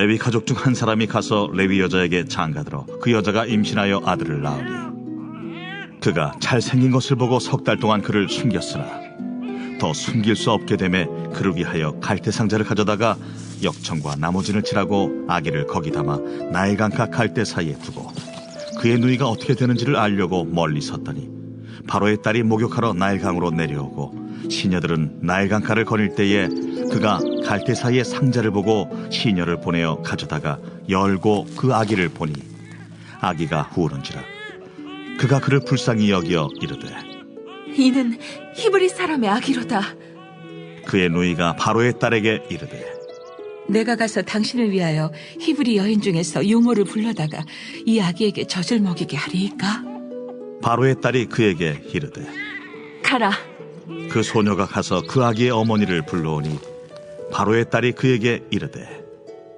레위 가족 중 한 사람이 가서 레위 여자에게 장가들어 그 여자가 임신하여 아들을 낳으니 그가 잘생긴 것을 보고 석 달 동안 그를 숨겼으나 더 숨길 수 없게 되매 그를 위하여 갈대 상자를 가져다가 역청과 나머지를 칠하고 아기를 거기 담아 나일강가 갈대 사이에 두고 그의 누이가 어떻게 되는지를 알려고 멀리 섰더니 바로의 딸이 목욕하러 나일강으로 내려오고 시녀들은 나일강가를 거닐 때에 그가 갈대 사이에 상자를 보고 시녀를 보내어 가져다가 열고 그 아기를 보니 아기가 후르는지라 그가 그를 불쌍히 여기어 이르되 이는 히브리 사람의 아기로다. 그의 누이가 바로의 딸에게 이르되 내가 가서 당신을 위하여 히브리 여인 중에서 용어를 불러다가 이 아기에게 젖을 먹이게 하리이까? 바로의 딸이 그에게 이르되 가라. 그 소녀가 가서 그 아기의 어머니를 불러오니 바로의 딸이 그에게 이르되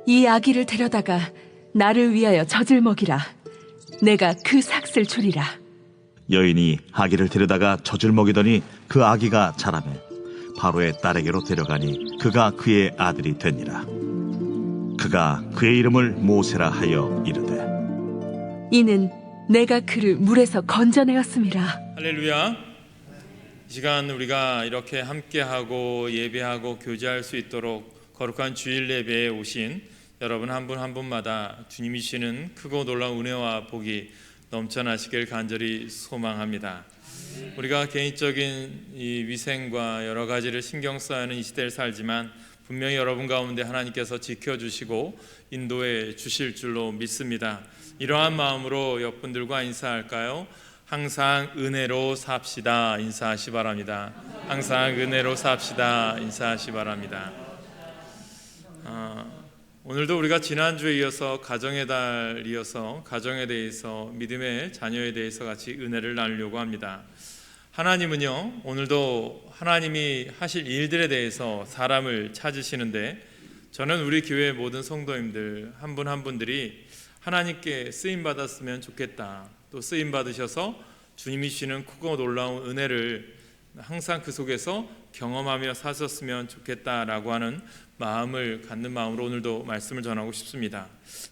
이 아기를 데려다가 나를 위하여 젖을 먹이라. 내가 그 삭슬 주리라. 여인이 아기를 데려다가 젖을 먹이더니 그 아기가 자라매 바로의 딸에게로 데려가니 그가 그의 아들이 되니라. 그가 그의 이름을 모세라 하여 이르되 이는 내가 그를 물에서 건져내었음이라. 할렐루야. 이 시간 우리가 이렇게 함께하고 예배하고 교제할 수 있도록 거룩한 주일 예배에 오신 여러분 한 분 한 분마다 주님이 주시는 크고 놀라운 은혜와 복이 넘쳐나시길 간절히 소망합니다. 우리가 개인적인 이 위생과 여러 가지를 신경 써야 하는 이 시대를 살지만 분명히 여러분 가운데 하나님께서 지켜주시고 인도해 주실 줄로 믿습니다. 이러한 마음으로 옆분들과 인사할까요? 항상 은혜로 삽시다 인사하시 바랍니다. 항상 은혜로 삽시다 인사하시 바랍니다. 오늘도 우리가 지난주에 이어서 가정의 달 이어서 가정에 대해서 믿음의 자녀에 대해서 같이 은혜를 나누려고 합니다. 하나님은요 오늘도 하나님이 하실 일들에 대해서 사람을 찾으시는데 저는 우리 교회 모든 성도님들 한 분 한 분들이 하나님께 쓰임받았으면 좋겠다, 또 쓰임받으셔서 주님이 주시는 크고 놀라운 은혜를 항상 그 속에서 경험하며 사셨으면 좋겠다라고 하는 마음을 갖는 마음으로 오늘도 말씀을 전하고 싶습니다.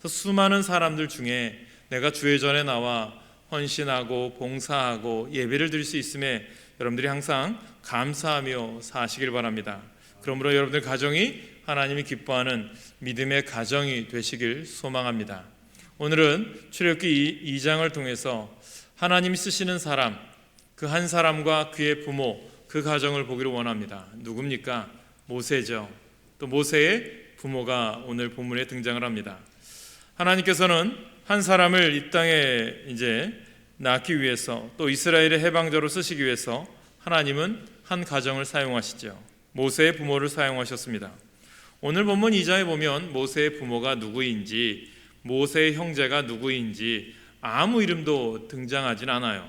수많은 사람들 중에 내가 주의 전에 나와 헌신하고 봉사하고 예배를 드릴 수 있음에 여러분들이 항상 감사하며 사시길 바랍니다. 그러므로 여러분들 가정이 하나님이 기뻐하는 믿음의 가정이 되시길 소망합니다. 오늘은 출애굽기 2장을 통해서 하나님이 쓰시는 사람, 그 한 사람과 그의 부모, 그 가정을 보기를 원합니다. 누굽니까? 모세죠. 또 모세의 부모가 오늘 본문에 등장을 합니다. 하나님께서는 한 사람을 이 땅에 이제 낳기 위해서 또 이스라엘의 해방자로 쓰시기 위해서 하나님은 한 가정을 사용하시죠. 모세의 부모를 사용하셨습니다. 오늘 본문 2장에 보면 모세의 부모가 누구인지, 모세의 형제가 누구인지 아무 이름도 등장하진 않아요.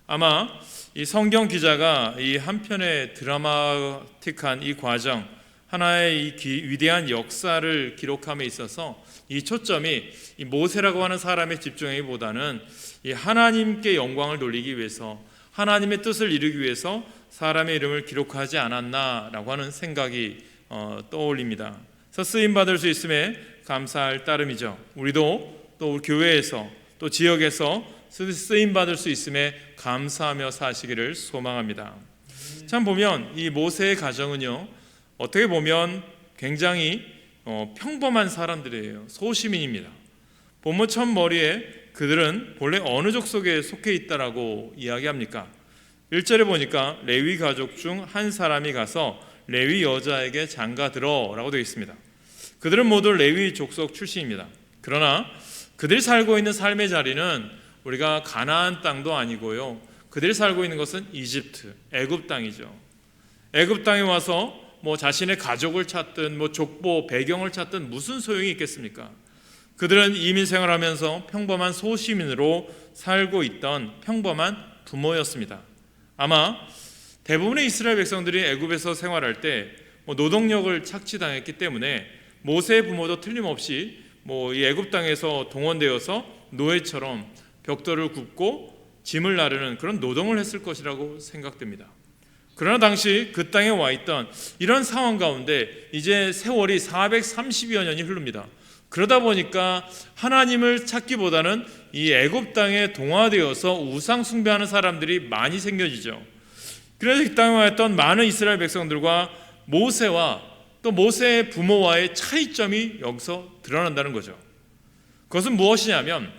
아마 이 성경 기자가 이 한편의 드라마틱한 이 과정, 하나의 이 위대한 역사를 기록함에 있어서 이 초점이 이 모세라고 하는 사람의 집중하기보다는 이 하나님께 영광을 돌리기 위해서, 하나님의 뜻을 이루기 위해서 사람의 이름을 기록하지 않았나라고 하는 생각이 떠올립니다. 그래서 쓰임받을 수 있음에 감사할 따름이죠. 우리도 또 우리 교회에서 또 지역에서 쓰임받을 수 있음에 감사하며 사시기를 소망합니다. 참 보면 이 모세의 가정은요 어떻게 보면 굉장히 평범한 사람들이에요. 소시민입니다. 본문 첫 머리에 그들은 본래 어느 족속에 속해 있다라고 이야기합니까? 1절에 보니까 레위 가족 중 한 사람이 가서 레위 여자에게 장가들어 라고 되어 있습니다. 그들은 모두 레위 족속 출신입니다. 그러나 그들이 살고 있는 삶의 자리는 우리가 가나안 땅도 아니고요, 그들이 살고 있는 것은 이집트, 애굽 땅이죠. 애굽 땅에 와서 뭐 자신의 가족을 찾든 뭐 족보 배경을 찾든 무슨 소용이 있겠습니까? 그들은 이민 생활하면서 평범한 소시민으로 살고 있던 평범한 부모였습니다. 아마 대부분의 이스라엘 백성들이 애굽에서 생활할 때 노동력을 착취당했기 때문에 모세의 부모도 틀림없이 이 애굽 땅에서 동원되어서 노예처럼 벽돌을 굽고 짐을 나르는 그런 노동을 했을 것이라고 생각됩니다. 그러나 당시 그 땅에 와 있던 이런 상황 가운데 이제 세월이 430여 년이 흐릅니다. 그러다 보니까 하나님을 찾기보다는 이 애굽 땅에 동화되어서 우상 숭배하는 사람들이 많이 생겨지죠. 그래서 이 땅에 왔던 많은 이스라엘 백성들과 모세와 또 모세의 부모와의 차이점이 여기서 드러난다는 거죠. 그것은 무엇이냐면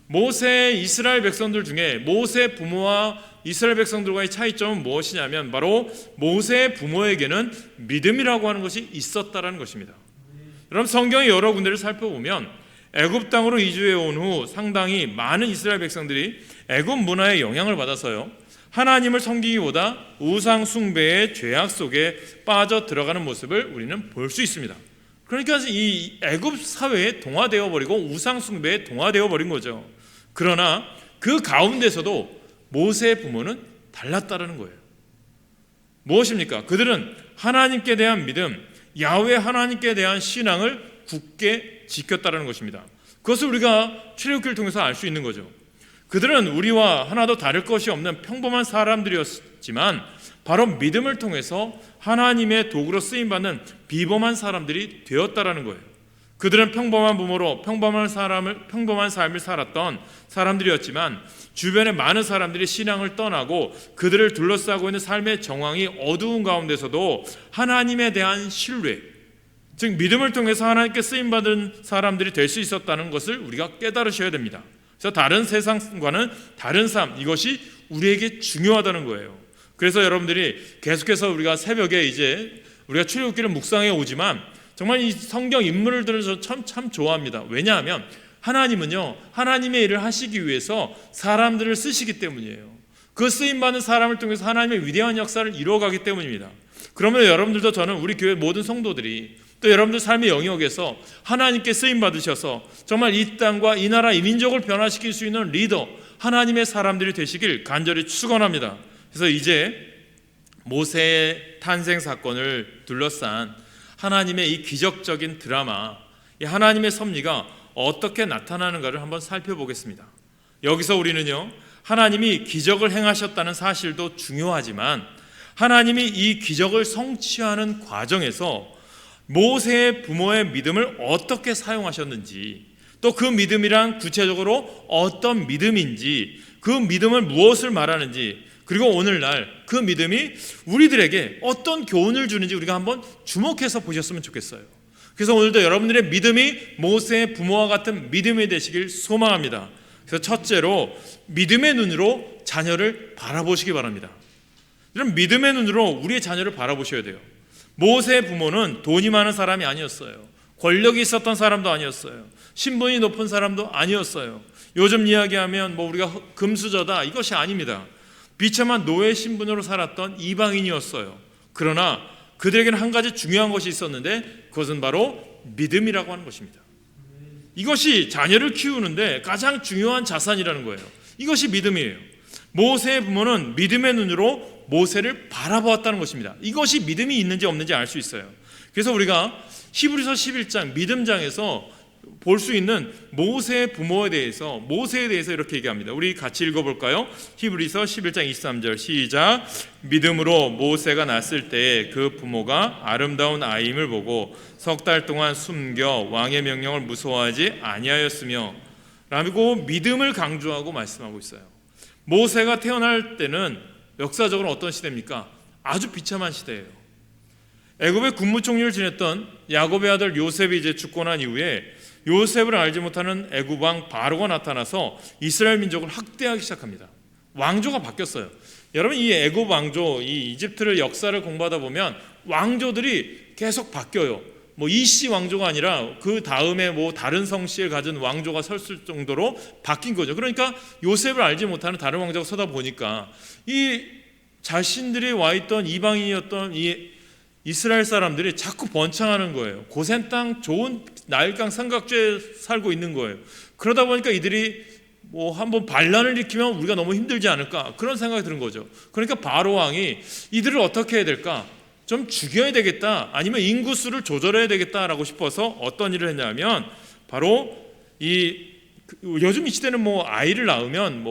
모세의 이스라엘 백성들 중에 모세 부모와 이스라엘 백성들과의 차이점은 무엇이냐면 바로 모세의 부모에게는 믿음이라고 하는 것이 있었다라는 것입니다. 여러분, 성경의 여러 군데를 살펴보면 애굽 땅으로 이주해 온 후 상당히 많은 이스라엘 백성들이 애굽 문화의 영향을 받아서요, 하나님을 섬기기보다 우상 숭배의 죄악 속에 빠져 들어가는 모습을 우리는 볼 수 있습니다. 그러니까 이 애굽 사회에 동화되어 버리고 우상 숭배에 동화되어 버린 거죠. 그러나 그 가운데서도 모세의 부모는 달랐다는 거예요. 무엇입니까? 그들은 하나님께 대한 믿음, 야훼 하나님께 대한 신앙을 굳게 지켰다는 것입니다. 그것을 우리가 출애굽기를 통해서 알 수 있는 거죠. 그들은 우리와 하나도 다를 것이 없는 평범한 사람들이었지만 바로 믿음을 통해서 하나님의 도구로 쓰임받는 비범한 사람들이 되었다라는 거예요. 그들은 평범한 부모로 평범한 삶을 살았던 사람들이었지만 주변의 많은 사람들이 신앙을 떠나고 그들을 둘러싸고 있는 삶의 정황이 어두운 가운데서도 하나님에 대한 신뢰, 즉 믿음을 통해서 하나님께 쓰임받은 사람들이 될 수 있었다는 것을 우리가 깨달으셔야 됩니다. 그래서 다른 세상과는 다른 삶, 이것이 우리에게 중요하다는 거예요. 그래서 여러분들이 계속해서 우리가 새벽에 이제 우리가 출애굽기를 묵상해 오지만 정말 이 성경 인물들을 참 좋아합니다. 왜냐하면 하나님은요, 하나님의 일을 하시기 위해서 사람들을 쓰시기 때문이에요. 그 쓰임받는 사람을 통해서 하나님의 위대한 역사를 이루어가기 때문입니다. 그러면 여러분들도 저는 우리 교회 모든 성도들이 또 여러분들 삶의 영역에서 하나님께 쓰임받으셔서 정말 이 땅과 이 나라 이 민족을 변화시킬 수 있는 리더, 하나님의 사람들이 되시길 간절히 축원합니다. 그래서 이제 모세의 탄생 사건을 둘러싼 하나님의 이 기적적인 드라마, 이 하나님의 섭리가 어떻게 나타나는가를 한번 살펴보겠습니다. 여기서 우리는요, 하나님이 기적을 행하셨다는 사실도 중요하지만 하나님이 이 기적을 성취하는 과정에서 모세의 부모의 믿음을 어떻게 사용하셨는지, 또 그 믿음이란 구체적으로 어떤 믿음인지, 그 믿음을 무엇을 말하는지, 그리고 오늘날 그 믿음이 우리들에게 어떤 교훈을 주는지 우리가 한번 주목해서 보셨으면 좋겠어요. 그래서 오늘도 여러분들의 믿음이 모세의 부모와 같은 믿음이 되시길 소망합니다. 그래서 첫째로 믿음의 눈으로 자녀를 바라보시기 바랍니다. 이런 믿음의 눈으로 우리의 자녀를 바라보셔야 돼요. 모세의 부모는 돈이 많은 사람이 아니었어요. 권력이 있었던 사람도 아니었어요. 신분이 높은 사람도 아니었어요. 요즘 이야기하면 우리가 금수저다, 이것이 아닙니다. 비참한 노예 신분으로 살았던 이방인이었어요. 그러나 그들에게는 한 가지 중요한 것이 있었는데 그것은 바로 믿음이라고 하는 것입니다. 이것이 자녀를 키우는데 가장 중요한 자산이라는 거예요. 이것이 믿음이에요. 모세의 부모는 믿음의 눈으로 모세를 바라보았다는 것입니다. 이것이 믿음이 있는지 없는지 알 수 있어요. 그래서 우리가 히브리서 11장 믿음장에서 볼 수 있는 모세의 부모에 대해서, 모세에 대해서 이렇게 얘기합니다. 우리 같이 읽어볼까요? 히브리서 11장 23절 시작. 믿음으로 모세가 낳았을 때에 그 부모가 아름다운 아이임을 보고 석 달 동안 숨겨 왕의 명령을 무서워하지 아니하였으며, 라고 믿음을 강조하고 말씀하고 있어요. 모세가 태어날 때는 역사적으로 어떤 시대입니까? 아주 비참한 시대예요. 애굽의 국무총리를 지냈던 야곱의 아들 요셉이 이제 죽고 난 이후에 요셉을 알지 못하는 애굽 왕 바로가 나타나서 이스라엘 민족을 학대하기 시작합니다. 왕조가 바뀌었어요. 여러분, 이 애굽 왕조, 이 이집트를 역사를 공부하다 보면 왕조들이 계속 바뀌어요. 이씨 왕조가 아니라 그 다음에 다른 성씨를 가진 왕조가 섰을 정도로 바뀐 거죠. 그러니까 요셉을 알지 못하는 다른 왕조가 서다 보니까 이 자신들이 와 있던 이방인이었던 이 이스라엘 사람들이 자꾸 번창하는 거예요. 고센 땅 좋은 나일강 삼각지에 살고 있는 거예요. 그러다 보니까 이들이 한번 반란을 일으키면 우리가 너무 힘들지 않을까, 그런 생각이 드는 거죠. 그러니까 바로 왕이 이들을 어떻게 해야 될까? 좀 죽여야 되겠다, 아니면 인구수를 조절해야 되겠다라고 싶어서 어떤 일을 했냐면 바로 요즘 이 시대는 아이를 낳으면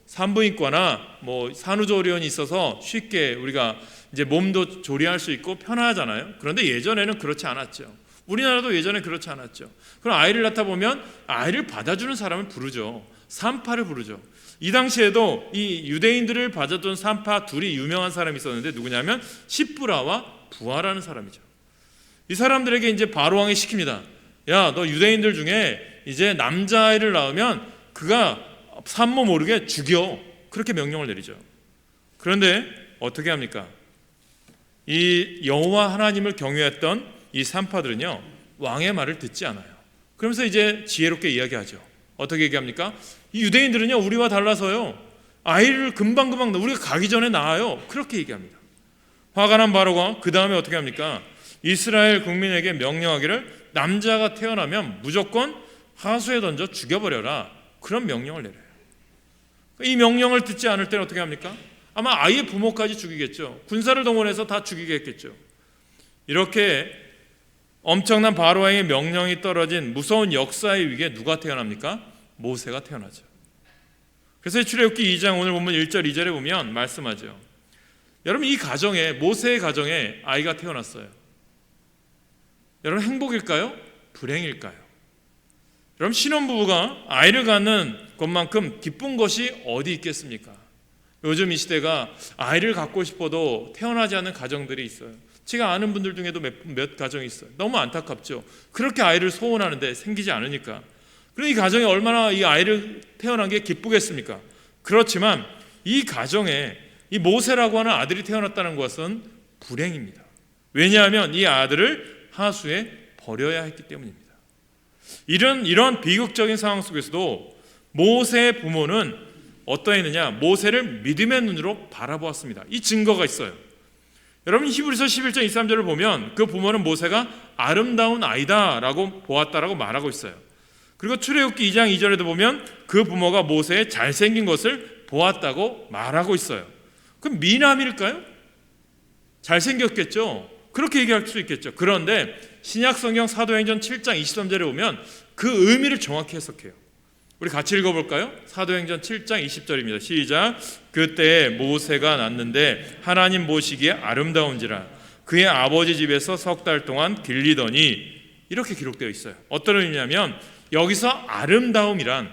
산부인과나 산후조리원이 있어서 쉽게 우리가 이제 몸도 조리할 수 있고 편하잖아요. 그런데 예전에는 그렇지 않았죠. 우리나라도 예전에 그렇지 않았죠. 그럼 아이를 낳다 보면 아이를 받아주는 사람을 부르죠. 산파를 부르죠. 이 당시에도 이 유대인들을 받아준 산파 둘이 유명한 사람이 있었는데 누구냐면 십부라와 부하라는 사람이죠. 이 사람들에게 이제 바로 왕이 시킵니다. 야, 너 유대인들 중에 이제 남자아이를 낳으면 그가 산모 모르게 죽여. 그렇게 명령을 내리죠. 그런데 어떻게 합니까? 이 여호와 하나님을 경외했던 이 산파들은요, 왕의 말을 듣지 않아요. 그러면서 이제 지혜롭게 이야기하죠. 어떻게 얘기합니까? 이 유대인들은요, 우리와 달라서요, 아이를 금방금방 우리가 가기 전에 낳아요. 그렇게 얘기합니다. 화가 난 바로가 그 다음에 어떻게 합니까? 이스라엘 국민에게 명령하기를 남자가 태어나면 무조건 하수에 던져 죽여버려라. 그런 명령을 내려요. 이 명령을 듣지 않을 때는 어떻게 합니까? 아마 아이의 부모까지 죽이겠죠. 군사를 동원해서 다 죽이겠죠. 이렇게 엄청난 바로왕의 명령이 떨어진 무서운 역사의 위기에 누가 태어납니까? 모세가 태어나죠. 그래서 출애굽기 2장 오늘 보면 1절 2절에 보면 말씀하죠. 여러분, 이 가정에, 모세의 가정에 아이가 태어났어요. 여러분, 행복일까요? 불행일까요? 여러분, 신혼부부가 아이를 갖는 것만큼 기쁜 것이 어디 있겠습니까? 요즘 이 시대가 아이를 갖고 싶어도 태어나지 않는 가정들이 있어요. 제가 아는 분들 중에도 몇 가정이 있어요. 너무 안타깝죠. 그렇게 아이를 소원하는데 생기지 않으니까. 그럼 이 가정이 얼마나 이 아이를 태어난 게 기쁘겠습니까? 그렇지만 이 가정에 이 모세라고 하는 아들이 태어났다는 것은 불행입니다. 왜냐하면 이 아들을 하수에 버려야 했기 때문입니다. 이런 비극적인 상황 속에서도 모세의 부모는 어떠했느냐? 모세를 믿음의 눈으로 바라보았습니다. 이 증거가 있어요. 여러분, 히브리서 11장 23절을 보면 그 부모는 모세가 아름다운 아이다 라고 보았다라고 말하고 있어요. 그리고 출애굽기 2장 2절에도 보면 그 부모가 모세의 잘생긴 것을 보았다고 말하고 있어요. 그럼 미남일까요? 잘생겼겠죠. 그렇게 얘기할 수 있겠죠. 그런데 신약성경 사도행전 7장 23절에 보면 그 의미를 정확히 해석해요. 우리 같이 읽어볼까요? 사도행전 7장 20절입니다. 시작. 그때 모세가 낳는데 하나님 보시기에 아름다운지라 그의 아버지 집에서 석 달 동안 길리더니, 이렇게 기록되어 있어요. 어떤 의미냐면 여기서 아름다움이란,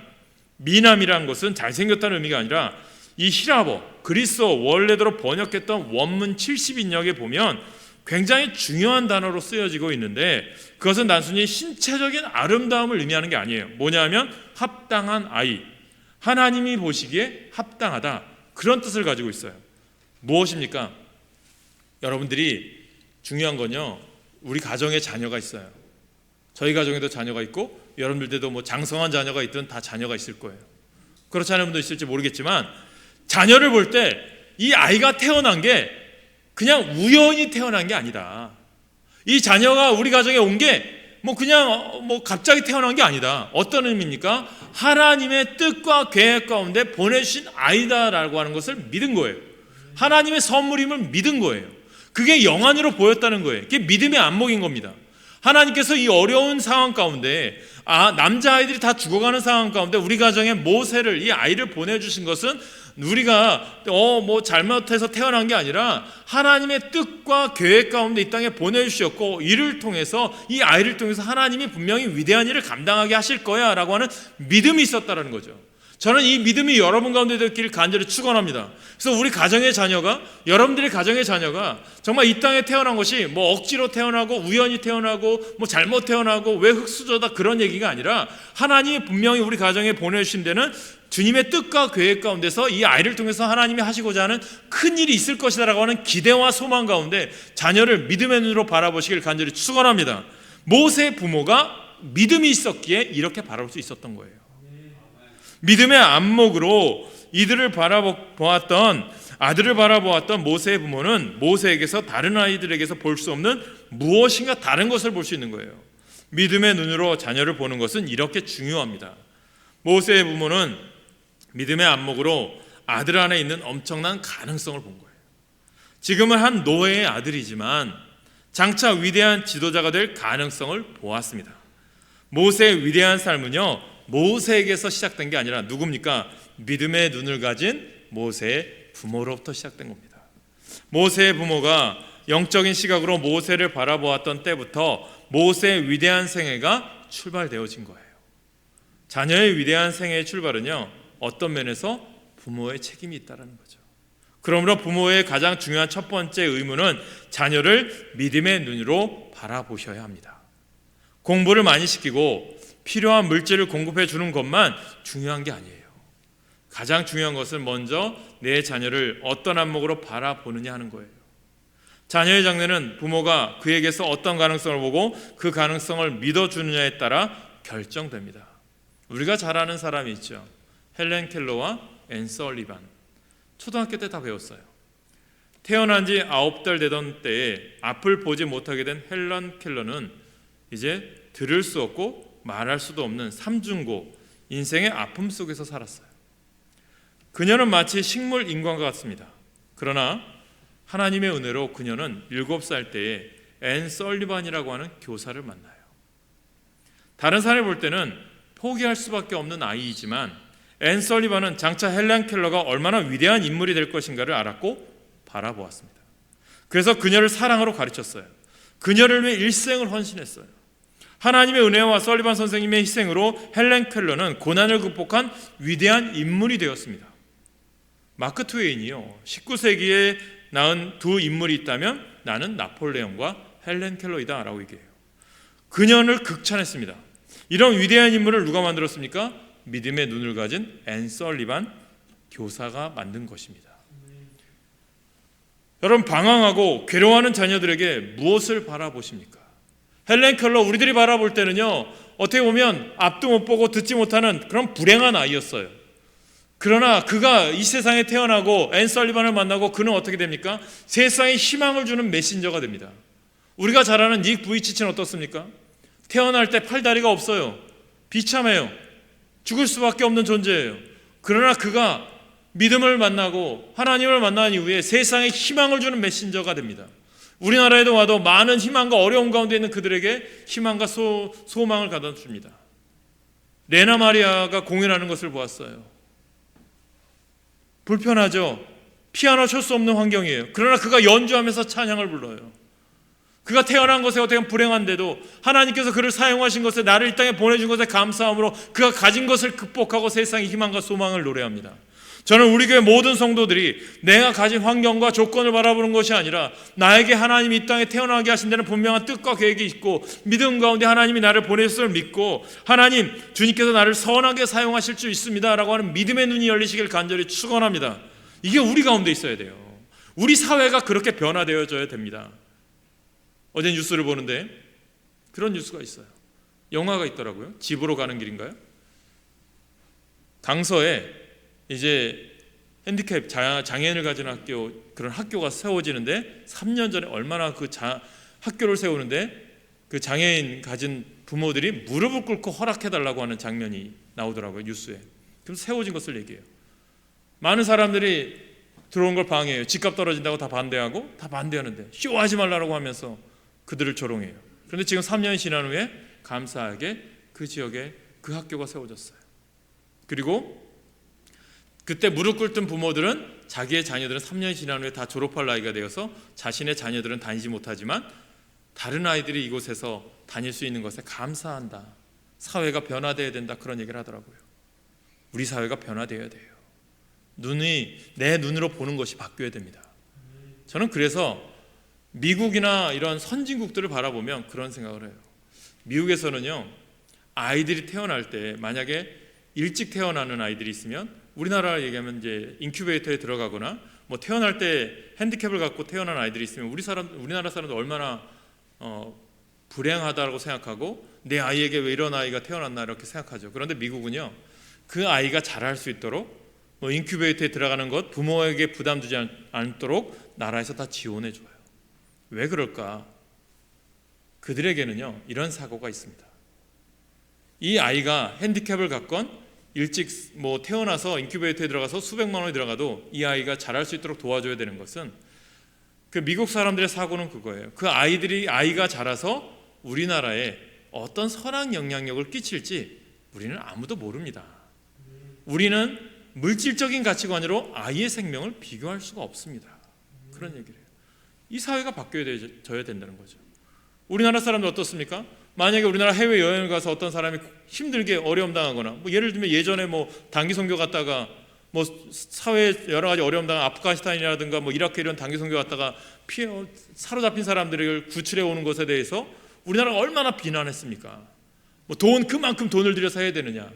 미남이란 것은 잘생겼다는 의미가 아니라 이 히라버, 그리스어 원래대로 번역했던 원문 70인역에 보면 굉장히 중요한 단어로 쓰여지고 있는데 그것은 단순히 신체적인 아름다움을 의미하는 게 아니에요. 뭐냐면 합당한 아이, 하나님이 보시기에 합당하다, 그런 뜻을 가지고 있어요. 무엇입니까? 여러분들이 중요한 건요, 우리 가정에 자녀가 있어요. 저희 가정에도 자녀가 있고 여러분들도 뭐 장성한 자녀가 있든 다 자녀가 있을 거예요. 그렇지 않은 분도 있을지 모르겠지만 자녀를 볼 때 이 아이가 태어난 게 그냥 우연히 태어난 게 아니다. 이 자녀가 우리 가정에 온 게 그냥 갑자기 태어난 게 아니다. 어떤 의미입니까? 하나님의 뜻과 계획 가운데 보내주신 아이다라고 하는 것을 믿은 거예요. 하나님의 선물임을 믿은 거예요. 그게 영안으로 보였다는 거예요. 그게 믿음의 안목인 겁니다. 하나님께서 이 어려운 상황 가운데, 남자아이들이 다 죽어가는 상황 가운데 우리 가정에 모세를, 이 아이를 보내주신 것은 우리가 잘못해서 태어난 게 아니라 하나님의 뜻과 계획 가운데 이 땅에 보내주셨고, 이를 통해서, 이 아이를 통해서 하나님이 분명히 위대한 일을 감당하게 하실 거야 라고 하는 믿음이 있었다는 거죠. 저는 이 믿음이 여러분 가운데 있기를 간절히 축원합니다. 그래서 우리 가정의 자녀가, 여러분들의 가정의 자녀가 정말 이 땅에 태어난 것이 억지로 태어나고 우연히 태어나고 잘못 태어나고 왜 흙수저다, 그런 얘기가 아니라 하나님이 분명히 우리 가정에 보내주신 데는 주님의 뜻과 계획 가운데서 이 아이를 통해서 하나님이 하시고자 하는 큰 일이 있을 것이다라고 하는 기대와 소망 가운데 자녀를 믿음의 눈으로 바라보시길 간절히 축원합니다. 모세의 부모가 믿음이 있었기에 이렇게 바라볼 수 있었던 거예요. 믿음의 안목으로 이들을 바라보았던, 아들을 바라보았던 모세의 부모는 모세에게서 다른 아이들에게서 볼 수 없는 무엇인가 다른 것을 볼 수 있는 거예요. 믿음의 눈으로 자녀를 보는 것은 이렇게 중요합니다. 모세의 부모는 믿음의 안목으로 아들 안에 있는 엄청난 가능성을 본 거예요. 지금은 한 노예의 아들이지만 장차 위대한 지도자가 될 가능성을 보았습니다. 모세의 위대한 삶은요, 모세에게서 시작된 게 아니라 누굽니까? 믿음의 눈을 가진 모세의 부모로부터 시작된 겁니다. 모세의 부모가 영적인 시각으로 모세를 바라보았던 때부터 모세의 위대한 생애가 출발되어진 거예요. 자녀의 위대한 생애의 출발은요, 어떤 면에서 부모의 책임이 있다는 거죠. 그러므로 부모의 가장 중요한 첫 번째 의무는 자녀를 믿음의 눈으로 바라보셔야 합니다. 공부를 많이 시키고 필요한 물질을 공급해 주는 것만 중요한 게 아니에요. 가장 중요한 것은 먼저 내 자녀를 어떤 안목으로 바라보느냐 하는 거예요. 자녀의 장래는 부모가 그에게서 어떤 가능성을 보고 그 가능성을 믿어주느냐에 따라 결정됩니다. 우리가 잘 아는 사람이 있죠. 헬렌 켈러와 앤 설리반. 초등학교 때 다 배웠어요. 태어난 지 9달 되던 때에 앞을 보지 못하게 된 헬렌 켈러는 이제 들을 수 없고 말할 수도 없는 삼중고, 인생의 아픔 속에서 살았어요. 그녀는 마치 식물 인간과 같습니다. 그러나 하나님의 은혜로 그녀는 7살 때에 앤 설리반이라고 하는 교사를 만나요. 다른 사람이 볼 때는 포기할 수밖에 없는 아이이지만 앤 설리반은 장차 헬렌 켈러가 얼마나 위대한 인물이 될 것인가를 알았고 바라보았습니다. 그래서 그녀를 사랑으로 가르쳤어요. 그녀를 위해 일생을 헌신했어요. 하나님의 은혜와 설리반 선생님의 희생으로 헬렌 켈러는 고난을 극복한 위대한 인물이 되었습니다. 마크 트웨인이요, 19세기에 낳은 두 인물이 있다면 나는 나폴레옹과 헬렌 켈러이다 라고 얘기해요. 그녀를 극찬했습니다. 이런 위대한 인물을 누가 만들었습니까? 믿음의 눈을 가진 앤 설리반 교사가 만든 것입니다. 여러분, 방황하고 괴로워하는 자녀들에게 무엇을 바라보십니까? 헬렌 켈러, 우리들이 바라볼 때는요, 어떻게 보면 앞도 못 보고 듣지 못하는 그런 불행한 아이였어요. 그러나 그가 이 세상에 태어나고 앤 설리반을 만나고 그는 어떻게 됩니까? 세상에 희망을 주는 메신저가 됩니다. 우리가 잘 아는 닉 부이치치는 어떻습니까? 태어날 때 팔다리가 없어요. 비참해요. 죽을 수밖에 없는 존재예요. 그러나 그가 믿음을 만나고 하나님을 만난 이후에 세상에 희망을 주는 메신저가 됩니다. 우리나라에도 와도 많은 희망과 어려움 가운데 있는 그들에게 희망과 소망을 가져다 줍니다. 레나 마리아가 공연하는 것을 보았어요. 불편하죠. 피아노 칠 수 없는 환경이에요. 그러나 그가 연주하면서 찬양을 불러요. 그가 태어난 것에 어떻게 보면 불행한데도 하나님께서 그를 사용하신 것에, 나를 이 땅에 보내준 것에 감사함으로 그가 가진 것을 극복하고 세상의 희망과 소망을 노래합니다. 저는 우리 교회 모든 성도들이 내가 가진 환경과 조건을 바라보는 것이 아니라 나에게 하나님이 이 땅에 태어나게 하신 데는 분명한 뜻과 계획이 있고 믿음 가운데 하나님이 나를 보내셨음을 믿고 하나님, 주님께서 나를 선하게 사용하실 수 있습니다 라고 하는 믿음의 눈이 열리시길 간절히 축원합니다. 이게 우리 가운데 있어야 돼요. 우리 사회가 그렇게 변화되어져야 됩니다. 어제 뉴스를 보는데 그런 뉴스가 있어요. 영화가 있더라고요. 집으로 가는 길인가요? 강서에 이제 핸디캡 장애인을 가진 학교, 그런 학교가 세워지는데 3년 전에 얼마나 그 학교를 세우는데 그 장애인 가진 부모들이 무릎을 꿇고 허락해달라고 하는 장면이 나오더라고요, 뉴스에. 그래서 세워진 것을 얘기해요. 많은 사람들이 들어온 걸 방해해요. 집값 떨어진다고 다 반대하고, 다 반대하는데 쇼하지 말라고 하면서 그들을 조롱해요. 그런데 지금 3년이 지난 후에 감사하게 그 지역에 그 학교가 세워졌어요. 그리고 그때 무릎 꿇던 부모들은 자기의 자녀들은 3년이 지난 후에 다 졸업할 나이가 되어서 자신의 자녀들은 다니지 못하지만 다른 아이들이 이곳에서 다닐 수 있는 것에 감사한다. 사회가 변화되어야 된다. 그런 얘기를 하더라고요. 우리 사회가 변화되어야 돼요. 내 눈으로 보는 것이 바뀌어야 됩니다. 저는 그래서 미국이나 이런 선진국들을 바라보면 그런 생각을 해요. 미국에서는요, 아이들이 태어날 때 만약에 일찍 태어나는 아이들이 있으면 우리나라 얘기하면 이제 인큐베이터에 들어가거나 뭐 태어날 때 핸디캡을 갖고 태어난 아이들이 있으면 우리나라 사람들 얼마나 불행하다고 생각하고 내 아이에게 왜 이런 아이가 태어났나 이렇게 생각하죠. 그런데 미국은요, 그 아이가 자랄 수 있도록 뭐 인큐베이터에 들어가는 것 부모에게 부담 주지 않도록 나라에서 다 지원해 줘요. 왜 그럴까? 그들에게는요, 이런 사고가 있습니다. 이 아이가 핸디캡을 갖건 일찍 뭐 태어나서 인큐베이터에 들어가서 수백만 원이 들어가도 이 아이가 자랄 수 있도록 도와줘야 되는 것은, 그 미국 사람들의 사고는 그거예요. 그 아이가 자라서 우리나라에 어떤 선한 영향력을 끼칠지 우리는 아무도 모릅니다. 우리는 물질적인 가치관으로 아이의 생명을 비교할 수가 없습니다. 그런 얘기를 해요. 이 사회가 바뀌어져야 된다는 거죠. 우리나라 사람들 어떻습니까? 만약에 우리나라 해외 여행을 가서 어떤 사람이 힘들게 어려움 당하거나, 뭐 예를 들면 예전에 뭐 단기 선교 갔다가 뭐 사회 여러 가지 어려움 당한 아프가니스탄이라든가 뭐 이라크 이런 단기 선교 갔다가 사로잡힌 사람들을 구출해 오는 것에 대해서 우리나라가 얼마나 비난했습니까? 뭐 그만큼 돈을 들여서 해야 되느냐?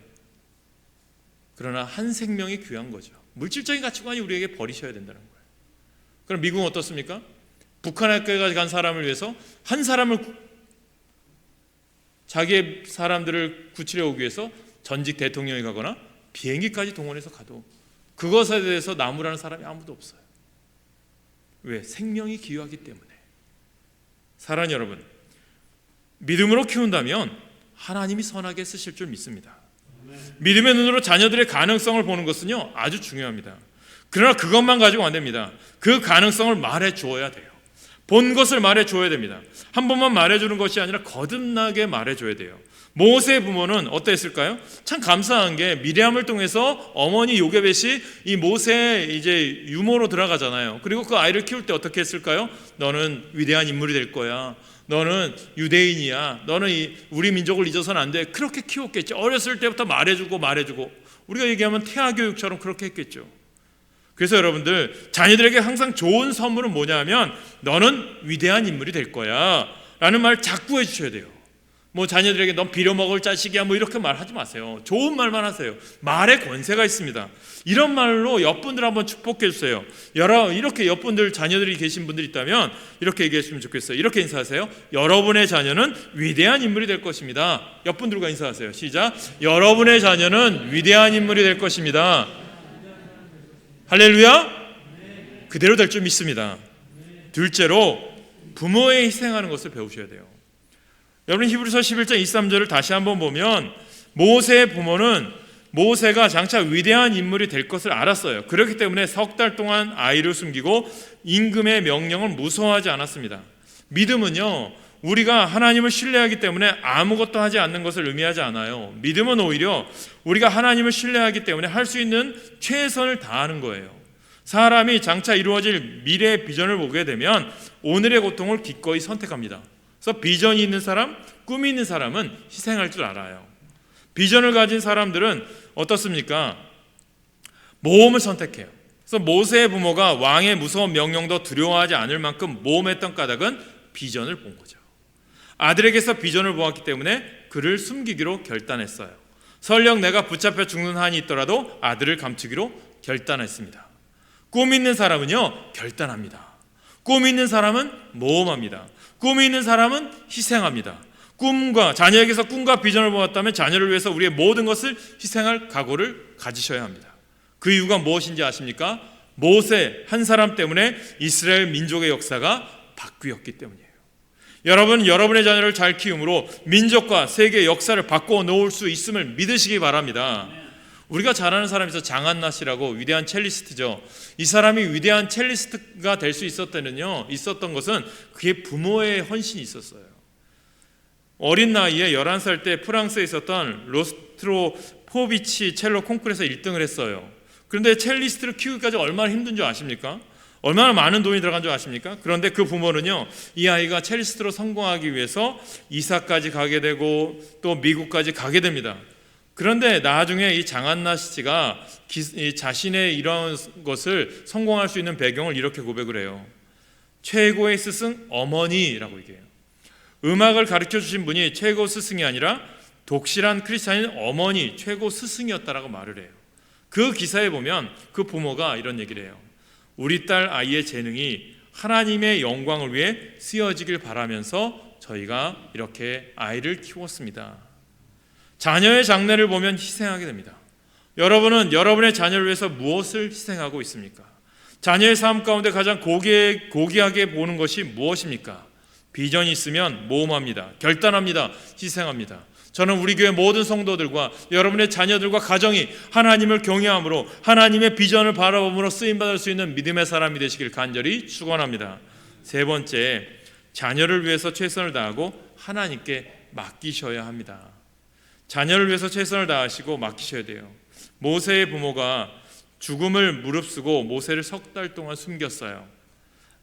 그러나 한 생명이 귀한 거죠. 물질적인 가치관이 우리에게 버리셔야 된다는 거예요. 그럼 미국은 어떻습니까? 북한에까지 간 사람을 위해서 한 사람을 자기의 사람들을 구출해 오기 위해서 전직 대통령이 가거나 비행기까지 동원해서 가도 그것에 대해서 나무라는 사람이 아무도 없어요. 왜? 생명이 귀하기 때문에. 사랑하는 여러분, 믿음으로 키운다면 하나님이 선하게 쓰실 줄 믿습니다. 믿음의 눈으로 자녀들의 가능성을 보는 것은요, 아주 중요합니다. 그러나 그것만 가지고 안 됩니다. 그 가능성을 말해 주어야 돼요. 본 것을 말해 줘야 됩니다. 한 번만 말해 주는 것이 아니라 거듭나게 말해 줘야 돼요. 모세의 부모는 어땠을까요? 참 감사한 게 미리암을 통해서 어머니 요게벳이 이 모세의 이제 유모로 들어가잖아요. 그리고 그 아이를 키울 때 어떻게 했을까요? 너는 위대한 인물이 될 거야. 너는 유대인이야. 너는 우리 민족을 잊어서는 안 돼. 그렇게 키웠겠죠. 어렸을 때부터 말해주고 우리가 얘기하면 태아 교육처럼 그렇게 했겠죠. 그래서 여러분들, 자녀들에게 항상 좋은 선물은 뭐냐면 너는 위대한 인물이 될 거야 라는 말 자꾸 해주셔야 돼요. 뭐 자녀들에게 넌 빌어먹을 자식이야 뭐 이렇게 말하지 마세요. 좋은 말만 하세요. 말에 권세가 있습니다. 이런 말로 옆분들 한번 축복해 주세요. 이렇게 옆분들 자녀들이 계신 분들이 있다면 이렇게 얘기했으면 좋겠어요. 이렇게 인사하세요. 여러분의 자녀는 위대한 인물이 될 것입니다. 옆분들과 인사하세요. 시작. 여러분의 자녀는 위대한 인물이 될 것입니다. 할렐루야. 그대로 될 줄 믿습니다. 둘째로 부모의 희생하는 것을 배우셔야 돼요. 여러분, 히브리서 11장 23절을 다시 한번 보면 모세의 부모는 모세가 장차 위대한 인물이 될 것을 알았어요. 그렇기 때문에 석 달 동안 아이를 숨기고 임금의 명령을 무서워하지 않았습니다. 믿음은요, 우리가 하나님을 신뢰하기 때문에 아무것도 하지 않는 것을 의미하지 않아요. 믿음은 오히려 우리가 하나님을 신뢰하기 때문에 할 수 있는 최선을 다하는 거예요. 사람이 장차 이루어질 미래의 비전을 보게 되면 오늘의 고통을 기꺼이 선택합니다. 그래서 비전이 있는 사람, 꿈이 있는 사람은 희생할 줄 알아요. 비전을 가진 사람들은 어떻습니까? 모험을 선택해요. 그래서 모세의 부모가 왕의 무서운 명령도 두려워하지 않을 만큼 모험했던 까닭은 비전을 본 거죠. 아들에게서 비전을 보았기 때문에 그를 숨기기로 결단했어요. 설령 내가 붙잡혀 죽는 한이 있더라도 아들을 감추기로 결단했습니다. 꿈 있는 사람은요, 결단합니다. 꿈 있는 사람은 모험합니다. 꿈이 있는 사람은 희생합니다. 자녀에게서 꿈과 비전을 보았다면 자녀를 위해서 우리의 모든 것을 희생할 각오를 가지셔야 합니다. 그 이유가 무엇인지 아십니까? 모세 한 사람 때문에 이스라엘 민족의 역사가 바뀌었기 때문이에요. 여러분의 자녀를 잘 키움으로 민족과 세계의 역사를 바꿔 놓을 수 있음을 믿으시기 바랍니다. 우리가 잘 아는 사람이 있어, 장한나 씨라고 위대한 첼리스트죠. 이 사람이 위대한 첼리스트가 될 수 있었던 것은 그의 부모의 헌신이 있었어요. 어린 나이에 11살 때 프랑스에 있었던 로스트로포비치 첼로 콩쿠르에서 1등을 했어요. 그런데 첼리스트를 키우기까지 얼마나 힘든 줄 아십니까? 얼마나 많은 돈이 들어간 줄 아십니까? 그런데 그 부모는요, 이 아이가 첼리스트로 성공하기 위해서 이사까지 가게 되고 또 미국까지 가게 됩니다. 그런데 나중에 이 장한나 씨가 자신의 이런 것을 성공할 수 있는 배경을 이렇게 고백을 해요. 최고의 스승 어머니라고 얘기해요. 음악을 가르쳐 주신 분이 최고 스승이 아니라 독실한 크리스찬인 어머니, 최고 스승이었다라고 말을 해요. 그 기사에 보면 그 부모가 이런 얘기를 해요. 우리 딸 아이의 재능이 하나님의 영광을 위해 쓰여지길 바라면서 저희가 이렇게 아이를 키웠습니다. 자녀의 장래를 보면 희생하게 됩니다. 여러분은 여러분의 자녀를 위해서 무엇을 희생하고 있습니까? 자녀의 삶 가운데 가장 고귀하게 보는 것이 무엇입니까? 비전이 있으면 모험합니다. 결단합니다. 희생합니다. 저는 우리 교회 모든 성도들과 여러분의 자녀들과 가정이 하나님을 경외함으로 하나님의 비전을 바라봄으로 쓰임받을 수 있는 믿음의 사람이 되시길 간절히 축원합니다. 세 번째, 자녀를 위해서 최선을 다하고 하나님께 맡기셔야 합니다. 자녀를 위해서 최선을 다하시고 맡기셔야 돼요. 모세의 부모가 죽음을 무릅쓰고 모세를 석 달 동안 숨겼어요.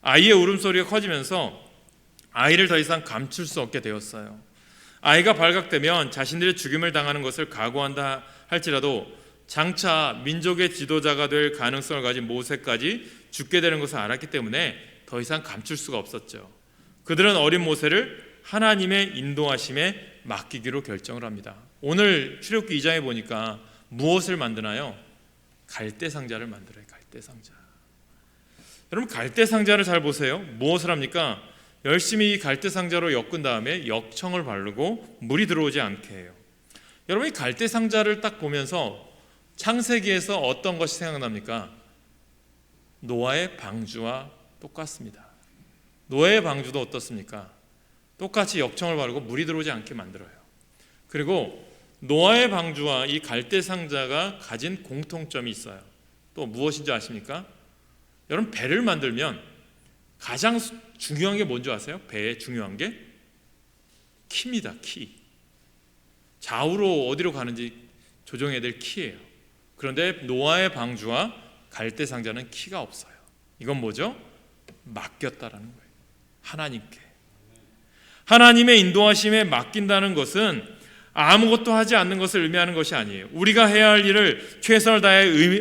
아이의 울음소리가 커지면서 아이를 더 이상 감출 수 없게 되었어요. 아이가 발각되면 자신들이 죽임을 당하는 것을 각오한다 할지라도 장차 민족의 지도자가 될 가능성을 가진 모세까지 죽게 되는 것을 알았기 때문에 더 이상 감출 수가 없었죠. 그들은 어린 모세를 하나님의 인도하심에 맡기기로 결정을 합니다. 오늘 출애굽기 2장에 보니까 무엇을 만드나요? 갈대상자를 만들어요. 갈대상자. 여러분, 갈대상자를 잘 보세요. 무엇을 합니까? 열심히 이 갈대상자로 엮은 다음에 역청을 바르고 물이 들어오지 않게 해요. 여러분, 이 갈대상자를 딱 보면서 창세기에서 어떤 것이 생각납니까? 노아의 방주와 똑같습니다. 노아의 방주도 어떻습니까? 똑같이 역청을 바르고 물이 들어오지 않게 만들어요. 그리고 노아의 방주와 이 갈대상자가 가진 공통점이 있어요. 또 무엇인지 아십니까? 여러분, 배를 만들면 가장 중요한 게 뭔지 아세요? 배에 중요한 게 키입니다. 키. 좌우로 어디로 가는지 조정해야 될 키예요. 그런데 노아의 방주와 갈대상자는 키가 없어요. 이건 뭐죠? 맡겼다라는 거예요. 하나님께. 하나님의 인도하심에 맡긴다는 것은 아무것도 하지 않는 것을 의미하는 것이 아니에요. 우리가 해야 할 일을 최선을 다해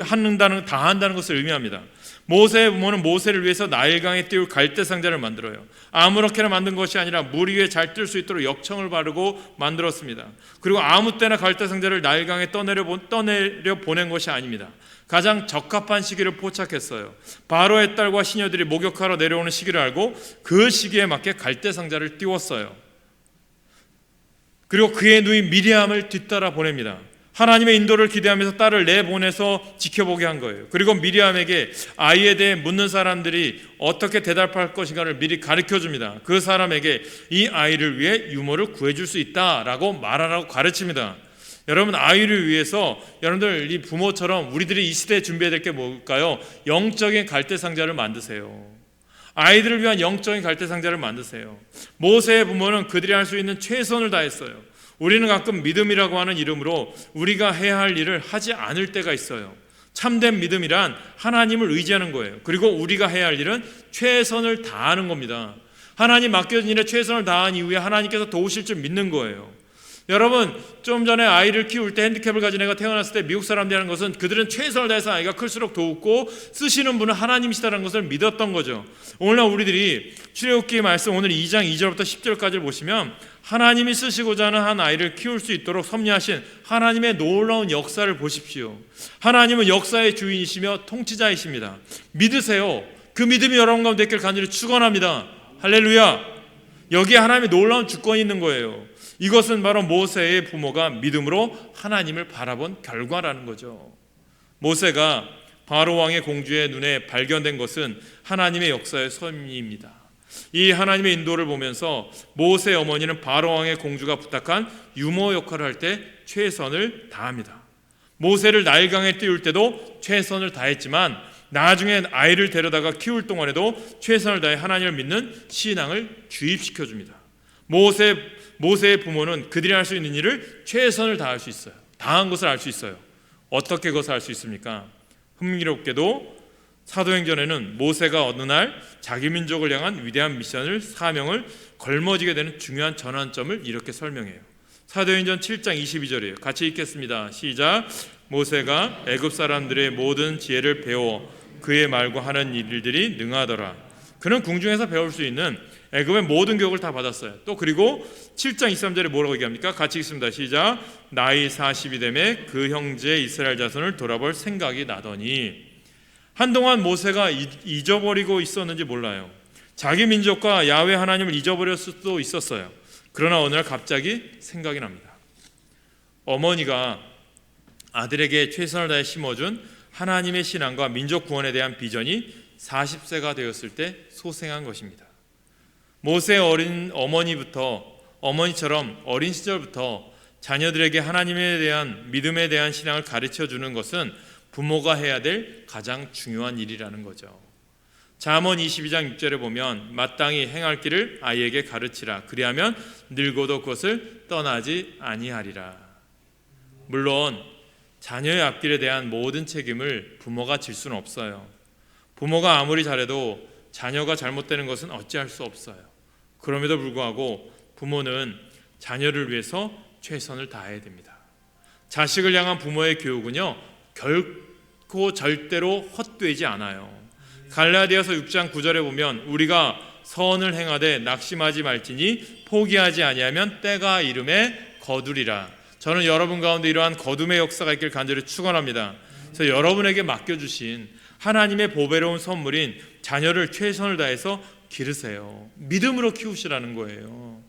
다한다는 것을 의미합니다. 모세의 부모는 모세를 위해서 나일강에 띄울 갈대상자를 만들어요. 아무렇게나 만든 것이 아니라 물 위에 잘 뜰 수 있도록 역청을 바르고 만들었습니다. 그리고 아무 때나 갈대상자를 나일강에 떠내려 보낸 것이 아닙니다. 가장 적합한 시기를 포착했어요. 바로의 딸과 시녀들이 목욕하러 내려오는 시기를 알고 그 시기에 맞게 갈대상자를 띄웠어요. 그리고 그의 누이 미리암을 뒤따라 보냅니다. 하나님의 인도를 기대하면서 딸을 내보내서 지켜보게 한 거예요. 그리고 미리암에게 아이에 대해 묻는 사람들이 어떻게 대답할 것인가를 미리 가르쳐줍니다. 그 사람에게 이 아이를 위해 유모를 구해줄 수 있다라고 말하라고 가르칩니다. 여러분, 아이를 위해서 여러분들 이 부모처럼 우리들이 이 시대에 준비해야 될 게 뭘까요? 영적인 갈대상자를 만드세요. 아이들을 위한 영적인 갈대상자를 만드세요. 모세의 부모는 그들이 할 수 있는 최선을 다했어요. 우리는 가끔 믿음이라고 하는 이름으로 우리가 해야 할 일을 하지 않을 때가 있어요. 참된 믿음이란 하나님을 의지하는 거예요. 그리고 우리가 해야 할 일은 최선을 다하는 겁니다. 하나님 맡겨진 일에 최선을 다한 이후에 하나님께서 도우실 줄 믿는 거예요. 여러분, 좀 전에 아이를 키울 때 핸디캡을 가진 애가 태어났을 때 미국 사람들이 하는 것은 그들은 최선을 다해서 아이가 클수록 도우고 쓰시는 분은 하나님이시다는 것을 믿었던 거죠. 오늘날 우리들이 출애굽기 말씀 오늘 2장 2절부터 10절까지를 보시면 하나님이 쓰시고자 하는 한 아이를 키울 수 있도록 섭리하신 하나님의 놀라운 역사를 보십시오. 하나님은 역사의 주인이시며 통치자이십니다. 믿으세요. 그 믿음이 여러분 가운데 있길 간절히 축원합니다. 할렐루야. 여기에 하나님의 놀라운 주권이 있는 거예요. 이것은 바로 모세의 부모가 믿음으로 하나님을 바라본 결과라는 거죠. 모세가 바로 왕의 공주의 눈에 발견된 것은 하나님의 역사의 섭리입니다. 이 하나님의 인도를 보면서 모세의 어머니는 바로 왕의 공주가 부탁한 유모 역할을 할 때 최선을 다합니다. 모세를 나일강에 띄울 때도 최선을 다했지만 나중에 아이를 데려다가 키울 동안에도 최선을 다해 하나님을 믿는 신앙을 주입시켜 줍니다. 모세의 부모는 그들이 할 수 있는 일을 최선을 다할 수 있어요. 다한 것을 알 수 있어요. 어떻게 그것을 알 수 있습니까? 흥미롭게도 사도행전에는 모세가 어느 날 자기 민족을 향한 위대한 미션을 사명을 걸머지게 되는 중요한 전환점을 이렇게 설명해요. 사도행전 7장 22절이에요. 같이 읽겠습니다. 시작. 모세가 애굽 사람들의 모든 지혜를 배워 그의 말과 하는 일들이 능하더라. 그는 궁중에서 배울 수 있는 애굽의 모든 교육을 다 받았어요. 또 그리고 7장 23절에 뭐라고 얘기합니까? 같이 읽습니다. 시작. 나이 40이 되매 그 형제 이스라엘 자손을 돌아볼 생각이 나더니. 한동안 모세가 잊어버리고 있었는지 몰라요. 자기 민족과 야훼 하나님을 잊어버렸을 수도 있었어요. 그러나 어느 날 갑자기 생각이 납니다. 어머니가 아들에게 최선을 다해 심어준 하나님의 신앙과 민족 구원에 대한 비전이 40세가 되었을 때 소생한 것입니다. 모세의 어린 어머니처럼 어린 시절부터 자녀들에게 하나님에 대한 믿음에 대한 신앙을 가르쳐주는 것은 부모가 해야 될 가장 중요한 일이라는 거죠. 잠언 22장 6절에 보면 마땅히 행할 길을 아이에게 가르치라. 그리하면 늙어도 그것을 떠나지 아니하리라. 물론 자녀의 앞길에 대한 모든 책임을 부모가 질 수는 없어요. 부모가 아무리 잘해도 자녀가 잘못되는 것은 어찌할 수 없어요. 그럼에도 불구하고 부모는 자녀를 위해서 최선을 다해야 됩니다. 자식을 향한 부모의 교육은요, 결코 절대로 헛되지 않아요. 갈라디아서 6장 9절에 보면 우리가 선을 행하되 낙심하지 말지니 포기하지 아니하면 때가 이름에 거두리라. 저는 여러분 가운데 이러한 거둠의 역사가 있길 간절히 축원합니다. 그래서 여러분에게 맡겨주신 하나님의 보배로운 선물인 자녀를 최선을 다해서 기르세요. 믿음으로 키우시라는 거예요.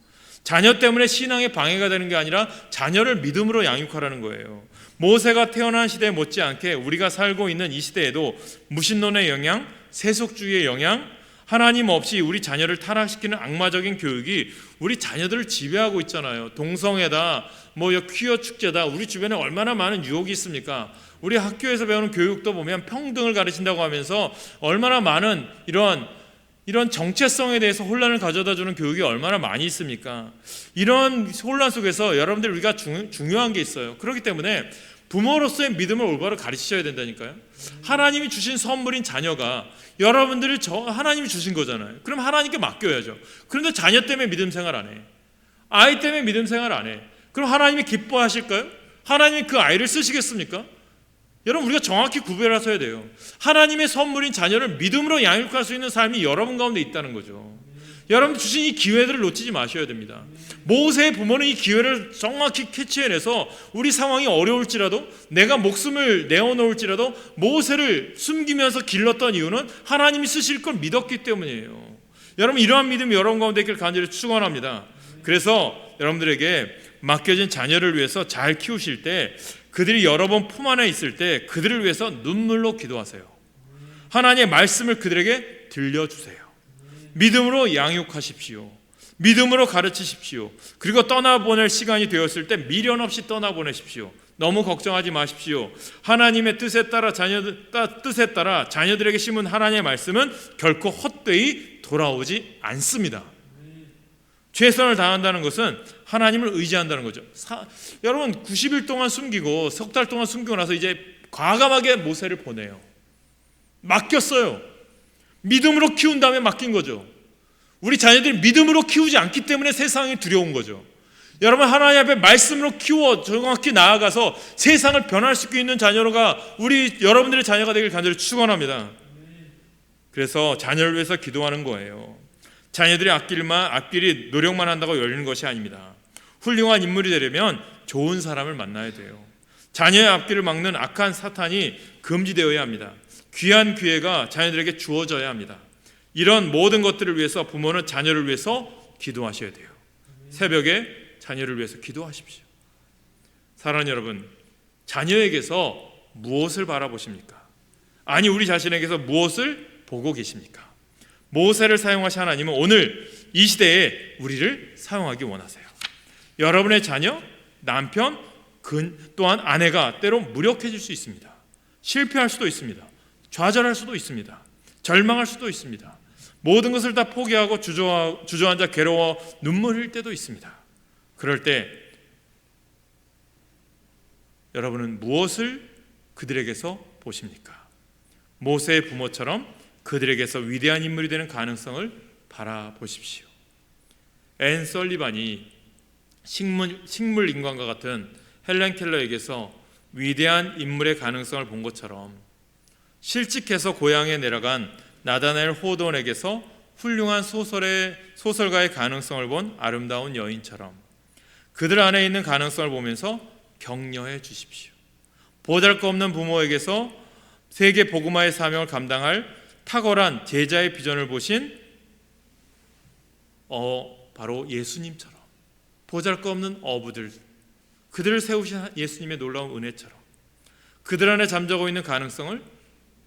자녀 때문에 신앙에 방해가 되는 게 아니라 자녀를 믿음으로 양육하라는 거예요. 모세가 태어난 시대에 못지않게 우리가 살고 있는 이 시대에도 무신론의 영향, 세속주의의 영향, 하나님 없이 우리 자녀를 타락시키는 악마적인 교육이 우리 자녀들을 지배하고 있잖아요. 동성애다, 퀴어 축제다. 우리 주변에 얼마나 많은 유혹이 있습니까? 우리 학교에서 배우는 교육도 보면 평등을 가르친다고 하면서 얼마나 많은 이런 정체성에 대해서 혼란을 가져다주는 교육이 얼마나 많이 있습니까? 이런 혼란 속에서 여러분들 우리가 중요한 게 있어요. 그렇기 때문에 부모로서의 믿음을 올바로 가르치셔야 된다니까요. 하나님이 주신 선물인 자녀가 여러분들을 하나님이 주신 거잖아요. 그럼 하나님께 맡겨야죠. 그런데 자녀 때문에 믿음 생활 안 해. 아이 때문에 믿음 생활 안 해. 그럼 하나님이 기뻐하실까요? 하나님이 그 아이를 쓰시겠습니까? 여러분, 우리가 정확히 구별하셔야 돼요. 하나님의 선물인 자녀를 믿음으로 양육할 수 있는 삶이 여러분 가운데 있다는 거죠. 여러분 주신 이 기회들을 놓치지 마셔야 됩니다. 모세의 부모는 이 기회를 정확히 캐치해내서 우리 상황이 어려울지라도, 내가 목숨을 내어놓을지라도 모세를 숨기면서 길렀던 이유는 하나님이 쓰실 걸 믿었기 때문이에요. 여러분, 이러한 믿음이 여러분 가운데 있기를 간절히 축원합니다. 그래서 여러분들에게 맡겨진 자녀를 위해서 잘 키우실 때, 그들이 여러분 품 안에 있을 때 그들을 위해서 눈물로 기도하세요. 하나님의 말씀을 그들에게 들려주세요. 믿음으로 양육하십시오. 믿음으로 가르치십시오. 그리고 떠나보낼 시간이 되었을 때 미련 없이 떠나보내십시오. 너무 걱정하지 마십시오. 하나님의 뜻에 따라 자녀들에게 심은 하나님의 말씀은 결코 헛되이 돌아오지 않습니다. 최선을 다한다는 것은 하나님을 의지한다는 거죠. 여러분, 90일 동안 숨기고 석 달 동안 숨기고 나서 이제 과감하게 모세를 보내요. 맡겼어요. 믿음으로 키운 다음에 맡긴 거죠. 우리 자녀들이 믿음으로 키우지 않기 때문에 세상이 두려운 거죠. 여러분, 하나님 앞에 말씀으로 키워 정확히 나아가서 세상을 변할 수 있는 자녀가 여러분들의 자녀가 되길 간절히 축원합니다. 그래서 자녀를 위해서 기도하는 거예요. 자녀들이 앞길이 노력만 한다고 열리는 것이 아닙니다. 훌륭한 인물이 되려면 좋은 사람을 만나야 돼요. 자녀의 앞길을 막는 악한 사탄이 금지되어야 합니다. 귀한 기회가 자녀들에게 주어져야 합니다. 이런 모든 것들을 위해서 부모는 자녀를 위해서 기도하셔야 돼요. 새벽에 자녀를 위해서 기도하십시오. 사랑하는 여러분, 자녀에게서 무엇을 바라보십니까? 아니, 우리 자신에게서 무엇을 보고 계십니까? 모세를 사용하신 하나님은 오늘 이 시대에 우리를 사용하기 원하세요. 여러분의 자녀, 남편, 또한 아내가 때로 무력해질 수 있습니다. 실패할 수도 있습니다. 좌절할 수도 있습니다. 절망할 수도 있습니다. 모든 것을 다 포기하고 주저앉아 괴로워 눈물 흘릴 때도 있습니다. 그럴 때 여러분은 무엇을 그들에게서 보십니까? 모세의 부모처럼 그들에게서 위대한 인물이 되는 가능성을 바라보십시오. 앤 설리반이 식물 인간과 같은 헬렌 켈러에게서 위대한 인물의 가능성을 본 것처럼 실직해서 고향에 내려간 나다나엘 호돈에게서 훌륭한 소설가의 가능성을 본 아름다운 여인처럼 그들 안에 있는 가능성을 보면서 격려해 주십시오. 보잘것없는 부모에게서 세계 복음화의 사명을 감당할 탁월한 제자의 비전을 보신 바로 예수님처럼 보잘것없는 어부들, 그들을 세우신 예수님의 놀라운 은혜처럼 그들 안에 잠자고 있는 가능성을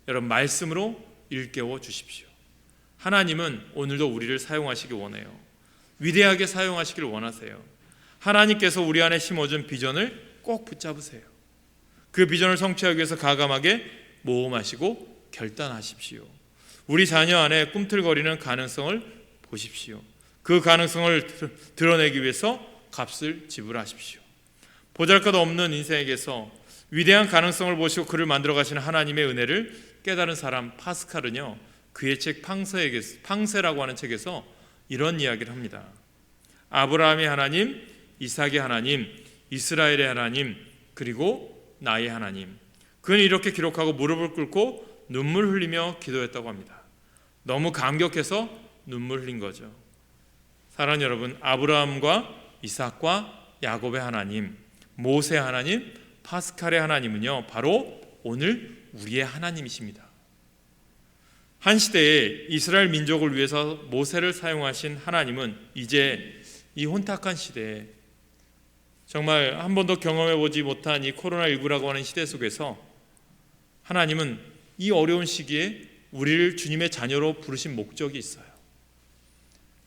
여러분 말씀으로 일깨워 주십시오. 하나님은 오늘도 우리를 사용하시기 원해요. 위대하게 사용하시길 원하세요. 하나님께서 우리 안에 심어준 비전을 꼭 붙잡으세요. 그 비전을 성취하기 위해서 과감하게 모험하시고 결단하십시오. 우리 자녀 안에 꿈틀거리는 가능성을 보십시오. 그 가능성을 드러내기 위해서 값을 지불하십시오. 보잘것없는 인생에게서 위대한 가능성을 보시고 그를 만들어 가시는 하나님의 은혜를 깨달은 사람 파스칼은요, 그의 책 팡세라고 하는 책에서 이런 이야기를 합니다. 아브라함의 하나님, 이삭의 하나님, 이스라엘의 하나님, 그리고 나의 하나님. 그는 이렇게 기록하고 무릎을 꿇고 눈물 흘리며 기도했다고 합니다. 너무 감격해서 눈물 흘린 거죠. 사랑하는 여러분, 아브라함과 이삭과 야곱의 하나님, 모세 하나님, 파스칼의 하나님은요, 바로 오늘 우리의 하나님이십니다. 한 시대에 이스라엘 민족을 위해서 모세를 사용하신 하나님은 이제 이 혼탁한 시대에 정말 한 번도 경험해보지 못한 이 코로나19라고 하는 시대 속에서 하나님은 이 어려운 시기에 우리를 주님의 자녀로 부르신 목적이 있어요.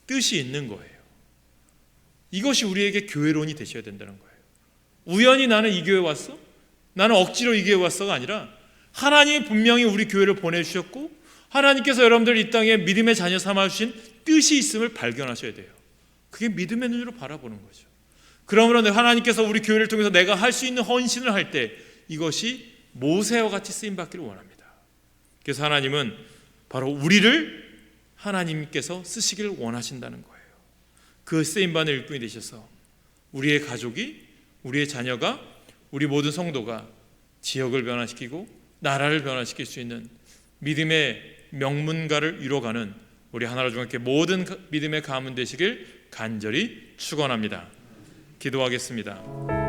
뜻이 있는 거예요. 이것이 우리에게 교회론이 되셔야 된다는 거예요. 우연히 나는 이 교회 왔어? 나는 억지로 이 교회 왔어가 아니라 하나님이 분명히 우리 교회를 보내주셨고 하나님께서 여러분들 이 땅에 믿음의 자녀 삼아주신 뜻이 있음을 발견하셔야 돼요. 그게 믿음의 눈으로 바라보는 거죠. 그러므로 하나님께서 우리 교회를 통해서 내가 할 수 있는 헌신을 할 때 이것이 모세와 같이 쓰임받기를 원합니다. 그래서 하나님은 바로 우리를 하나님께서 쓰시기를 원하신다는 거예요. 그 쓰임받는 일꾼이 되셔서 우리의 가족이, 우리의 자녀가, 우리 모든 성도가 지역을 변화시키고 나라를 변화시킬 수 있는 믿음의 명문가를 이뤄가는 우리 하나로 중학교 모든 믿음의 가문 되시길 간절히 축원합니다. 기도하겠습니다.